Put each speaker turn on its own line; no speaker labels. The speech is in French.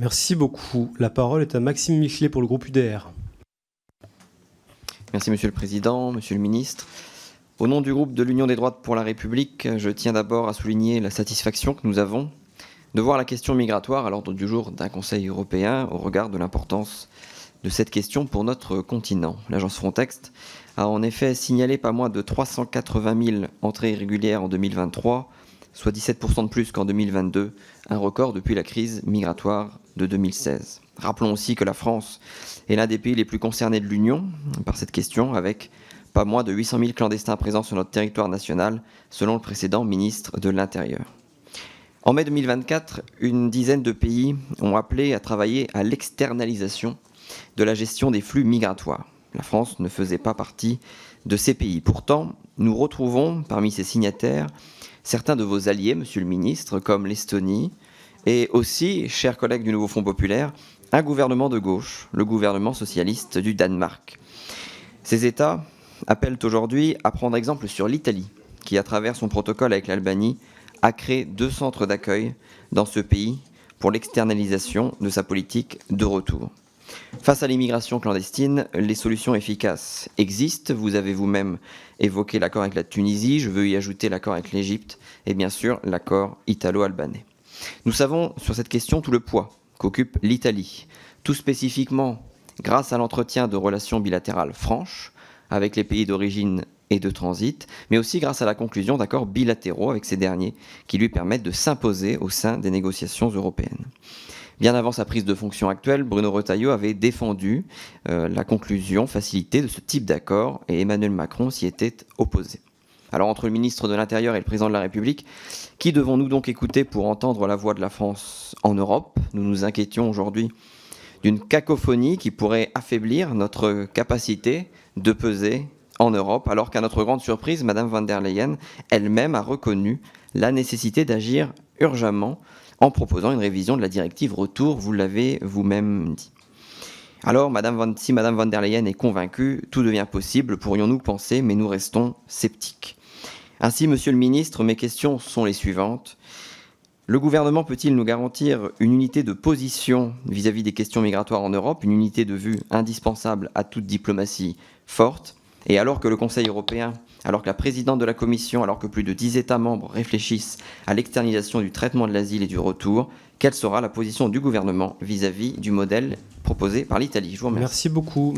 Merci beaucoup. La parole est à Maxime Michelet pour le groupe UDR.
Merci Monsieur le Président, Monsieur le Ministre. Au nom du groupe de l'Union des droites pour la République, je tiens d'abord à souligner la satisfaction que nous avons de voir la question migratoire à l'ordre du jour d'un Conseil européen au regard de l'importance de cette question pour notre continent. L'agence Frontex a en effet signalé pas moins de 380 000 entrées irrégulières en 2023, soit 17% de plus qu'en 2022, un record depuis la crise migratoire de 2016. Rappelons aussi que la France est l'un des pays les plus concernés de l'Union par cette question, avec pas moins de 800 000 clandestins présents sur notre territoire national, selon le précédent ministre de l'Intérieur. En mai 2024, une dizaine de pays ont appelé à travailler à l'externalisation de la gestion des flux migratoires. La France ne faisait pas partie de ces pays. Pourtant, nous retrouvons parmi ces signataires certains de vos alliés, Monsieur le Ministre, comme l'Estonie, et aussi, chers collègues du Nouveau Front Populaire, un gouvernement de gauche, le gouvernement socialiste du Danemark. Ces États appellent aujourd'hui à prendre exemple sur l'Italie, qui, à travers son protocole avec l'Albanie, a créé 2 centres d'accueil dans ce pays pour l'externalisation de sa politique de retour. Face à l'immigration clandestine, les solutions efficaces existent. Vous avez vous-même évoqué l'accord avec la Tunisie, je veux y ajouter l'accord avec l'Égypte et bien sûr l'accord italo-albanais. Nous savons sur cette question tout le poids qu'occupe l'Italie, tout spécifiquement grâce à l'entretien de relations bilatérales franches avec les pays d'origine et de transit, mais aussi grâce à la conclusion d'accords bilatéraux avec ces derniers qui lui permettent de s'imposer au sein des négociations européennes. Bien avant sa prise de fonction actuelle, Bruno Retailleau avait défendu la conclusion facilitée de ce type d'accord et Emmanuel Macron s'y était opposé. Alors entre le ministre de l'Intérieur et le président de la République, qui devons-nous donc écouter pour entendre la voix de la France en Europe ? Nous nous inquiétions aujourd'hui d'une cacophonie qui pourrait affaiblir notre capacité de peser en Europe, alors qu'à notre grande surprise, Madame von der Leyen elle-même a reconnu la nécessité d'agir urgemment en proposant une révision de la directive retour, vous l'avez vous-même dit. Alors, si Madame von der Leyen est convaincue, tout devient possible, pourrions-nous penser, mais nous restons sceptiques. Ainsi, Monsieur le Ministre, mes questions sont les suivantes. Le gouvernement peut-il nous garantir une unité de position vis-à-vis des questions migratoires en Europe, une unité de vue indispensable à toute diplomatie forte ? Et alors que le Conseil européen, alors que la présidente de la Commission, alors que plus de 10 États membres réfléchissent à l'externalisation du traitement de l'asile et du retour, quelle sera la position du gouvernement vis-à-vis du modèle proposé par l'Italie ? Je vous remercie.
Merci beaucoup.